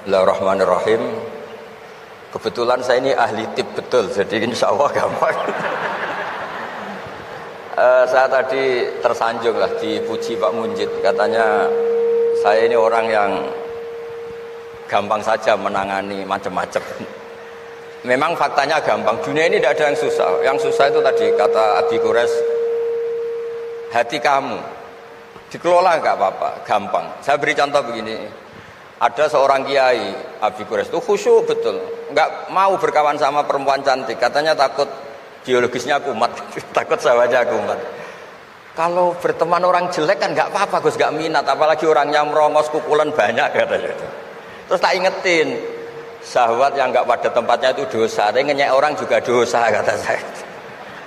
Bismillahirrahmanirrahim. Kebetulan saya ini ahli tip betul, jadi insya Allah gampang. Saya tadi tersanjung lah dipuji Pak Munjid, katanya saya ini orang yang gampang saja menangani macam-macam. Memang faktanya gampang, dunia ini tidak ada yang susah. Yang susah itu tadi kata Abi Quraisy, hati kamu dikelola nggak apa-apa, gampang. Saya beri contoh begini. Ada seorang kiai Abi Quraisy itu khusyuk betul, nggak mau berkawan sama perempuan cantik, katanya takut biologisnya kumat, takut sawahnya kumat. Kalau berteman orang jelek kan nggak apa-apa, Gus, nggak minat, apalagi orangnya merongos kukulan banyak katanya. Terus tak ingetin, syahwat yang nggak pada tempatnya itu dosa, tapi ngenyek orang juga dosa kata saya.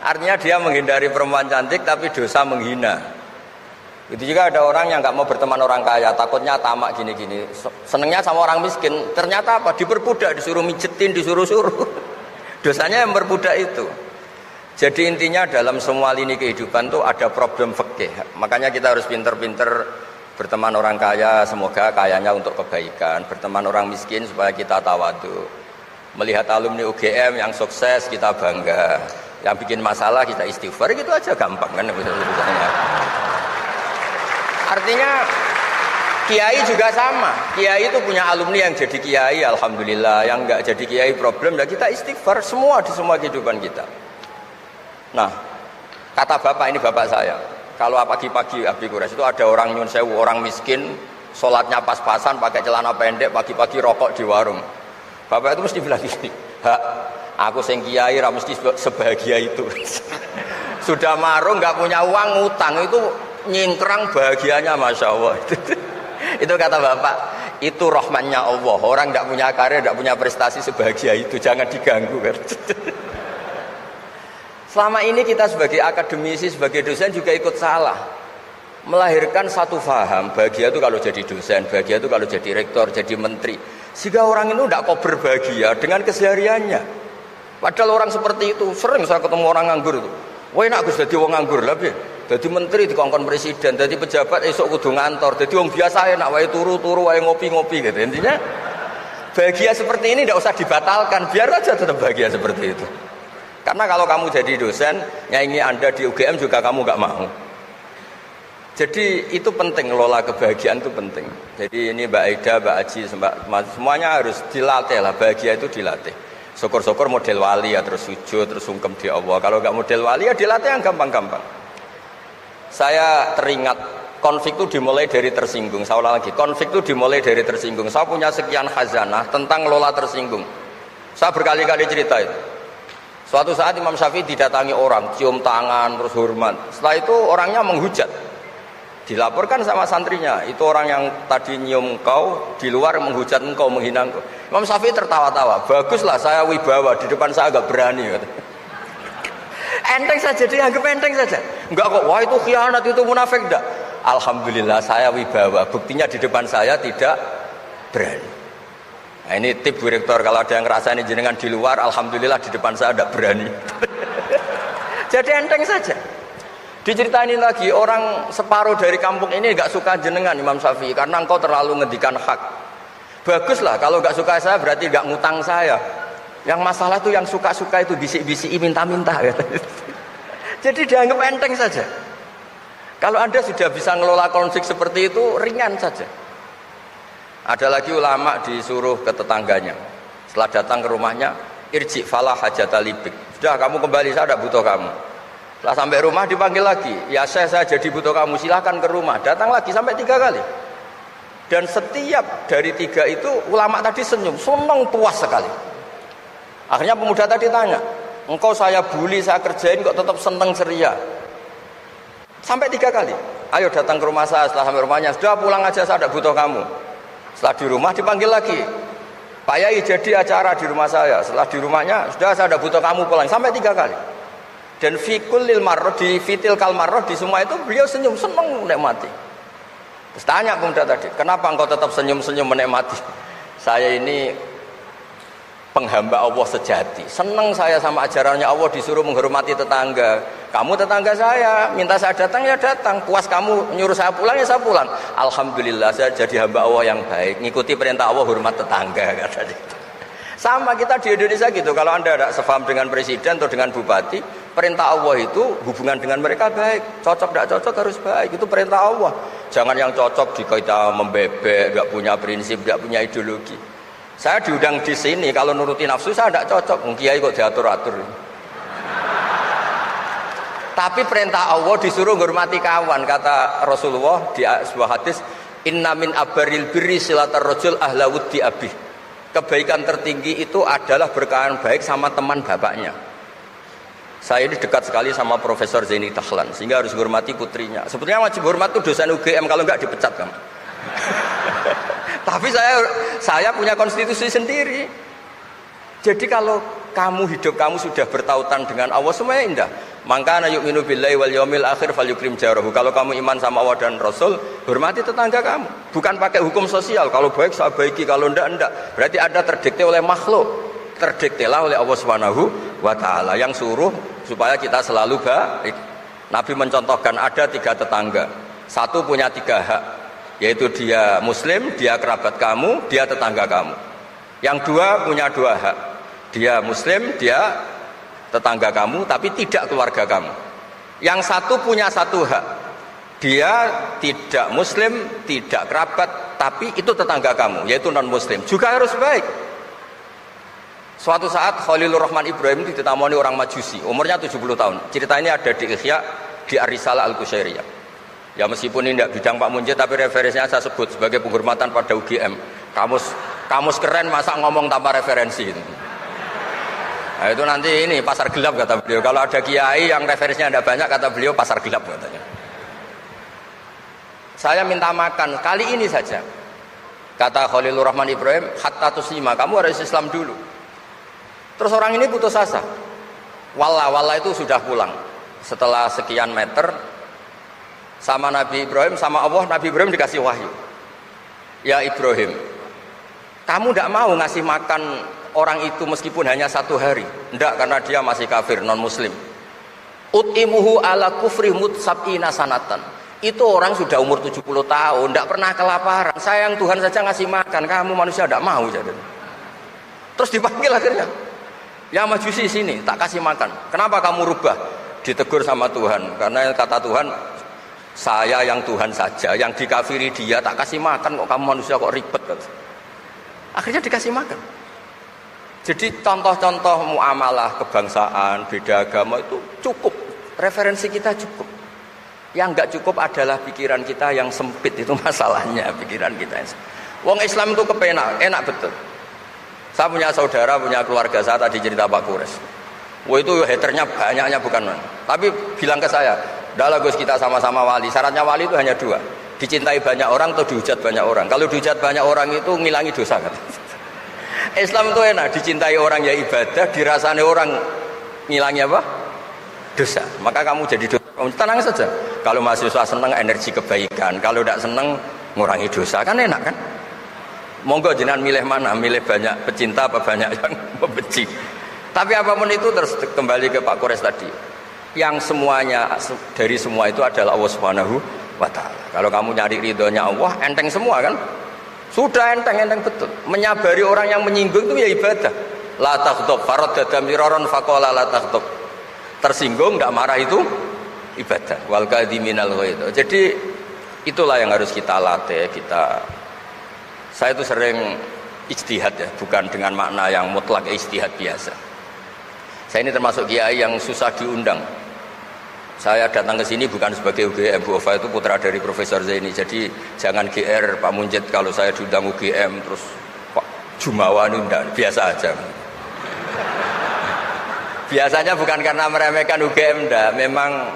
Artinya dia menghindari perempuan cantik tapi dosa menghina. Itu juga ada orang yang nggak mau berteman orang kaya, takutnya tamak gini-gini, senengnya sama orang miskin. Ternyata apa? Diperbudak, disuruh mijetin, disuruh-suruh. Dosanya yang berbudak itu. Jadi intinya dalam semua lini kehidupan tuh ada problem fikih. Makanya kita harus pinter-pinter berteman orang kaya, semoga kayanya untuk kebaikan. Berteman orang miskin supaya kita tawadu. Melihat alumni UGM yang sukses kita bangga. Yang bikin masalah kita istighfar, gitu aja gampang kan urusannya. Artinya kiai juga sama. Kiai itu punya alumni yang jadi kiai, alhamdulillah. Yang enggak jadi kiai problem, dan kita istighfar semua di semua kehidupan kita. Nah, kata bapak, ini bapak saya, kalau pagi-pagi Abi Quraisy itu ada orang nyun sewu, orang miskin, sholatnya pas-pasan, pakai celana pendek, pagi-pagi rokok di warung. Bapak itu mesti bilang gini, "Hak, aku sing kiai ra mesti sebahagia itu." Sudah marung, nggak punya uang, ngutang, itu nyingkrang bahagianya, masya Allah. Itu kata bapak, itu rahmatnya Allah. Orang tidak punya karya, tidak punya prestasi sebahagia itu, jangan diganggu kan. Selama ini kita sebagai akademisi, sebagai dosen juga ikut salah, melahirkan satu faham, bahagia itu kalau jadi dosen, bahagia itu kalau jadi rektor, jadi menteri, sehingga orang itu tidak kok berbahagia dengan kesehariannya. Padahal orang seperti itu sering saya ketemu orang nganggur itu, wah enak Gus jadi wong nganggur lah, jadi menteri dikongkon presiden, jadi pejabat esok kudu ngantor, jadi orang biasa enak wae turu-turu wae ngopi-ngopi gitu. Intinya bahagia seperti ini tidak usah dibatalkan, biar aja tetap bahagia seperti itu. Karena kalau kamu jadi dosen, nyanyi Anda di UGM juga kamu nggak mau. Jadi itu penting, ngelola kebahagiaan itu penting. Jadi ini Mbak Aida, Mbak Aji, semuanya harus dilatih lah, bahagia itu dilatih. Syukur-syukur model wali ya, terus sujud, terus sungkem di Allah. Kalau nggak model wali ya dilatih yang gampang-gampang. Saya teringat konflik itu dimulai dari tersinggung. Saya ulang lagi, konflik itu dimulai dari tersinggung. Saya punya sekian khazanah tentang ngelola tersinggung. Saya berkali-kali cerita itu. Suatu saat Imam Syafi'i didatangi orang, cium tangan, terus hormat. Setelah itu orangnya menghujat. Dilaporkan sama santrinya, itu orang yang tadi nyium engkau, di luar menghujat engkau, menghina engkau. Imam Syafi'i tertawa-tawa, baguslah saya wibawa, di depan saya agak berani. Enteng saja, dianggap enteng saja. Enggak kok, wah itu khianat, itu munafik, enggak. Alhamdulillah saya wibawa, buktinya di depan saya tidak berani. Nah, ini tip Bu Rektor, kalau ada yang ngerasain jenengan di luar, alhamdulillah di depan saya tidak berani. Jadi enteng saja. Diceritain lagi, orang separuh dari kampung ini nggak suka jenengan Imam Syafi'i karena engkau terlalu ngedikan hak. Baguslah, kalau nggak suka saya berarti nggak ngutang saya. Yang masalah tuh yang suka-suka itu bisik-bisik minta-minta. Jadi dianggap enteng saja. Kalau Anda sudah bisa ngelola konflik seperti itu, ringan saja. Ada lagi ulama disuruh ke tetangganya, setelah datang ke rumahnya, irji falah hajata libik, sudah kamu kembali, saya tidak butuh kamu. Setelah sampai rumah dipanggil lagi, ya saya jadi butuh kamu, silahkan ke rumah. Datang lagi sampai 3 kali. Dan setiap dari 3 itu ulama tadi senyum, senang, puas sekali. Akhirnya pemuda tadi tanya, engkau saya bully, saya kerjain kok tetap senang ceria. Sampai 3 kali. Ayo datang ke rumah saya. Setelah sampai rumahnya, sudah pulang aja, saya tidak butuh kamu. Setelah di rumah dipanggil lagi, Pak Yai jadi acara di rumah saya. Setelah di rumahnya, sudah saya tidak butuh kamu, pulang. Sampai 3 kali. Dan fikul lil marroh, di fitil kal marroh, di semua itu beliau senyum, senang menikmati. Terus tanya pemuda tadi, kenapa engkau tetap senyum-senyum menikmati? Saya ini penghamba Allah sejati. Senang saya sama ajarannya Allah, disuruh menghormati tetangga. Kamu tetangga saya, minta saya datang ya datang. Puas kamu nyuruh saya pulang ya saya pulang. Alhamdulillah saya jadi hamba Allah yang baik. Ngikuti perintah Allah, hormat tetangga. Katanya. Sama kita di Indonesia gitu. Kalau Anda tidak sefaham dengan presiden atau dengan bupati, perintah Allah itu hubungan dengan mereka baik. Cocok tidak cocok harus baik. Itu perintah Allah. Jangan yang cocok di kita membebek, tidak punya prinsip, tidak punya ideologi. Saya diundang di sini, kalau nuruti nafsu saya tidak cocok. Kiai kok diatur-atur. Tapi perintah Allah disuruh menghormati kawan. Kata Rasulullah di sebuah hadis, inna min abaril birri silatar rajul ahla wuddi abih. Kebaikan tertinggi itu adalah berkawan baik sama teman bapaknya. Saya ini dekat sekali sama Profesor Zaini Dahlan, sehingga harus menghormati putrinya. Sebetulnya wajib hormat itu dosen UGM, kalau enggak dipecat kan. Tapi saya punya konstitusi sendiri. Jadi kalau hidup kamu sudah bertautan dengan Allah, semuanya indah. Maka yu'minu billahi wal yaumil akhir falyukrim jarahu. Kalau kamu iman sama Allah dan Rasul, hormati tetangga kamu. Bukan pakai hukum sosial. Kalau baik saya baiki, kalau enggak. Berarti Anda terdikte oleh makhluk. Terdiktelah oleh Allah Subhanahu wa taala yang suruh supaya kita selalu baik. Nabi mencontohkan ada 3 tetangga. Satu punya 3 hak, yaitu dia muslim, dia kerabat kamu, dia tetangga kamu. Yang 2 punya 2 hak. Dia muslim, dia tetangga kamu, tapi tidak keluarga kamu. Yang 1 punya 1 hak. Dia tidak muslim, tidak kerabat, tapi itu tetangga kamu, yaitu non muslim. Juga harus baik. Suatu saat Khalilur Rahman Ibrahim ditemani orang Majusi, umurnya 70 tahun. Cerita ini ada di Ihya, di Ar-Risalah Al-Qushairiyah. Ya meskipun ini tidak bidang Pak Munjid, tapi referensinya saya sebut sebagai penghormatan pada UGM. Kamus keren, masa ngomong tanpa referensi. Nah, itu nanti ini pasar gelap kata beliau. Kalau ada kiai yang referensinya tidak banyak, kata beliau pasar gelap katanya. Saya minta makan kali ini saja. Kata Khalilur Rahman Ibrahim, hatta tuslima, kamu harus Islam dulu. Terus orang ini putus asa. Wallah itu sudah pulang. Setelah sekian meter sama Nabi Ibrahim, sama Allah, Nabi Ibrahim dikasih wahyu. Ya Ibrahim, kamu tidak mau ngasih makan orang itu meskipun hanya 1 hari. Tidak, karena dia masih kafir, non muslim. Ut'imuhu ala kufri mutsab'ina sanatan. Itu orang sudah umur 70 tahun, tidak pernah kelaparan. Sayang Tuhan saja ngasih makan, kamu manusia tidak mau. Jadi. Terus dipanggil akhirnya, ya Majusi sini, tak kasih makan. Kenapa kamu rubah? Ditegur sama Tuhan, karena kata Tuhan, saya yang Tuhan saja, yang dikafiri dia tak kasih makan, kok kamu manusia kok ribet. Akhirnya dikasih makan. Jadi contoh-contoh muamalah kebangsaan, beda agama itu cukup, referensi kita cukup. Yang enggak cukup adalah pikiran kita yang sempit, itu masalahnya pikiran kita. Wong Islam itu kepenak, enak betul. Saya punya saudara, punya keluarga, saya tadi cerita Pak Kures. Wah itu haternya banyaknya bukan. Tapi bilang ke saya, "Dah Gus, kita sama-sama wali. Syaratnya wali itu hanya 2. Dicintai banyak orang atau dihujat banyak orang. Kalau dihujat banyak orang itu ngilangi dosa kan." Islam itu enak, dicintai orang ya ibadah, dirasani orang ngilangi apa? Dosa. Maka kamu jadi dosa. Tenang saja. Kalau mahasiswa senang energi kebaikan, kalau tidak senang ngurangi dosa, kan enak kan? Monggo jenengan milih mana? Milih banyak pecinta apa banyak yang membenci? Tapi apapun itu terus kembali ke Pak Kores tadi. Yang semuanya dari semua itu adalah Allah Subhanahu wa taala. Kalau kamu nyari ridhonya Allah, enteng semua kan? Sudah enteng betul. Menyabari orang yang menyinggung itu ya ibadah. La taghdab, faradda miraron faqala la taghdab. Tersinggung enggak marah itu ibadah. Wal kadhiminal ghaidh. Jadi itulah yang harus kita latih, saya itu sering ijtihad ya, bukan dengan makna yang mutlak ijtihad biasa. Saya ini termasuk kiai yang susah diundang. Saya datang ke sini bukan sebagai UGM, Bu Ofa itu putra dari Profesor Zaini. Jadi jangan GR Pak Munjid kalau saya diundang UGM terus Pak Jumawa ini enggak, biasa aja. Biasanya bukan karena meremehkan UGM enggak,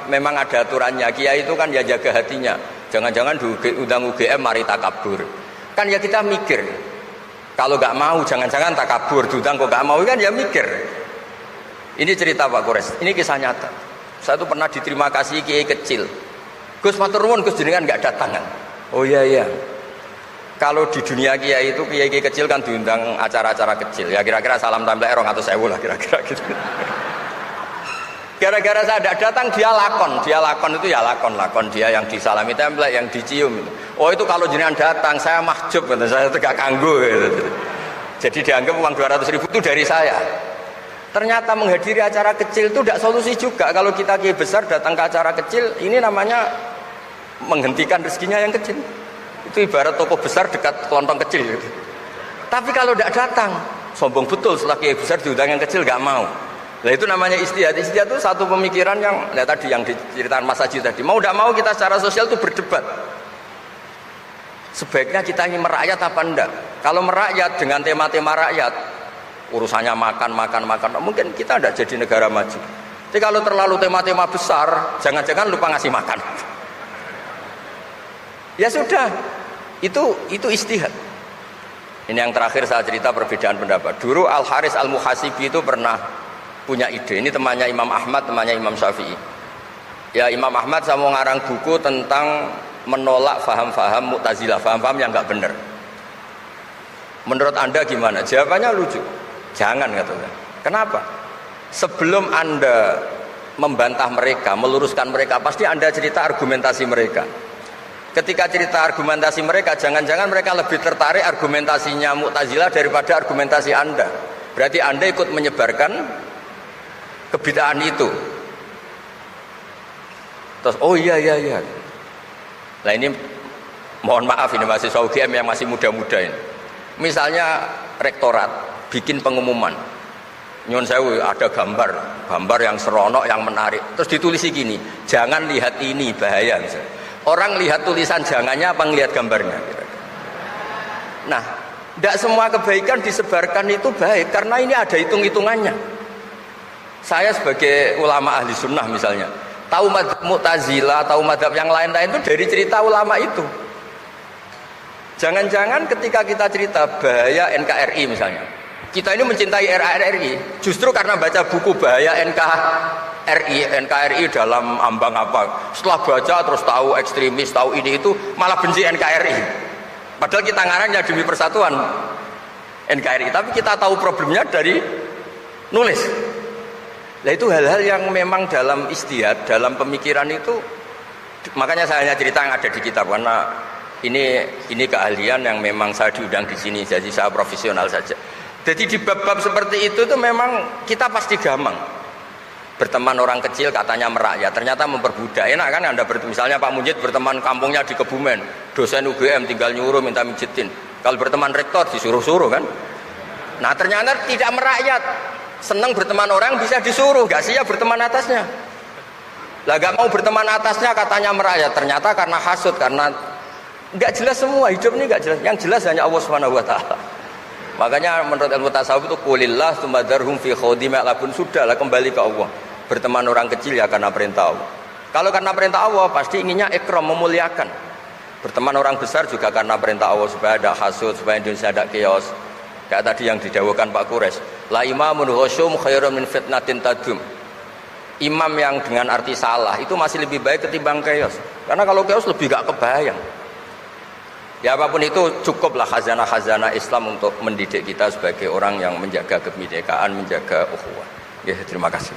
memang ada aturannya. Kiai itu kan ya jaga hatinya. Jangan-jangan diundang UGM mari takabur. Kan ya kita mikir, kalau nggak mau jangan-jangan tak kabur, diundang kok nggak mau kan ya mikir. Ini cerita Pak Kores, ini kisah nyata. Saya tuh pernah diterima kasih kiai kecil. Gus matur nuwun, Gus jenengan nggak datang kan? Oh iya. Kalau di dunia kiai itu kiai kecil kan diundang acara-acara kecil. Ya kira-kira salam tempel 200.000 lah kira-kira gitu. Gara-gara saya tidak datang dia lakon itu ya lakon dia yang disalami template, yang dicium itu. Oh itu kalau jenengan datang saya mahjub, saya tegak kanggo gitu. Jadi dianggap uang 200.000 itu dari saya. Ternyata menghadiri acara kecil itu tidak solusi juga. Kalau kita kiai besar datang ke acara kecil, ini namanya menghentikan rezekinya yang kecil. Itu ibarat toko besar dekat kelontong kecil gitu. Tapi kalau tidak datang, sombong betul setelah kiai besar diundang yang kecil nggak mau. Nah itu namanya istihad. Istihad itu satu pemikiran yang tadi yang diceritakan Mas Haji tadi. Mau tidak mau kita secara sosial itu berdebat. Sebaiknya kita ini merakyat apa enggak? Kalau merakyat dengan tema-tema rakyat, urusannya makan, mungkin kita tidak jadi negara maju. Tapi kalau terlalu tema-tema besar, jangan-jangan lupa ngasih makan. Ya sudah, itu istihad. Ini yang terakhir saya cerita perbedaan pendapat. Dulu Al Haris Al Muhasibi itu pernah punya ide. Ini temannya Imam Ahmad, temannya Imam Syafi'i. Ya Imam Ahmad saya mau ngarang buku tentang menolak faham-faham Mu'tazilah, faham-faham yang nggak benar. Menurut Anda gimana? Jawabannya lucu. Jangan katanya. Kenapa? Sebelum Anda membantah mereka, meluruskan mereka, pasti Anda cerita argumentasi mereka. Ketika cerita argumentasi mereka, jangan-jangan mereka lebih tertarik argumentasinya Mu'tazilah daripada argumentasi Anda. Berarti Anda ikut menyebarkan kebid'ahan itu. Terus oh iya. Nah ini mohon maaf ini mahasiswa UGM yang masih muda-muda ini. Misalnya rektorat bikin pengumuman, nyun sewu ada gambar yang seronok, yang menarik. Terus ditulisi gini, jangan lihat ini bahaya misalnya. Orang lihat tulisan jangannya apa ngelihat gambarnya? Nah, tidak semua kebaikan disebarkan itu baik karena ini ada hitung-hitungannya. Saya sebagai ulama ahli sunnah misalnya, tahu madzhab Mu'tazilah, tahu madzhab yang lain-lain itu dari cerita ulama itu. Jangan-jangan ketika kita cerita bahaya NKRI misalnya, kita ini mencintai NKRI justru karena baca buku bahaya NKRI dalam ambang apa. Setelah baca terus tahu ekstremis, tahu ini itu, malah benci NKRI. Padahal kita ngarangnya demi persatuan NKRI, tapi kita tahu problemnya dari nulis. Nah itu hal-hal yang memang dalam istihad, dalam pemikiran itu, makanya saya hanya cerita yang ada di kitab karena ini keahlian yang memang saya diundang di sini, jadi saya profesional saja. Jadi di bab-bab seperti itu tuh memang kita pasti gampang berteman orang kecil katanya merakyat, ternyata memperbudak. Enak kan Anda misalnya Pak Munjid berteman kampungnya di Kebumen, dosen UGM tinggal nyuruh minta mijitin. Kalau berteman rektor disuruh-suruh kan. Nah ternyata tidak merakyat. Senang berteman orang bisa disuruh, gak siap berteman atasnya. Lah gak mau berteman atasnya katanya merakyat, ternyata karena hasud, karena gak jelas semua hidup ini gak jelas. Yang jelas hanya Allah Subhanahu wa taala. Makanya menurut ilmu tasawuf itu qulillah tsumma dzarhum fi khawdi ma'labun, sudahlah kembali ke Allah. Berteman orang kecil ya karena perintah Allah. Kalau karena perintah Allah pasti inginnya ikram, memuliakan. Berteman orang besar juga karena perintah Allah supaya ada hasud, supaya Indonesia ada chaos. Kayak tadi yang didawuhkan Pak Quraisy, la imamun husyum khairun min fitnatin tadum. Imam yang dengan arti salah itu masih lebih baik ketimbang chaos. Karena kalau chaos lebih gak kebayang. Ya apapun itu cukuplah khazanah-khazanah Islam untuk mendidik kita sebagai orang yang menjaga kebinekaan, menjaga ukhuwah. Ya terima kasih.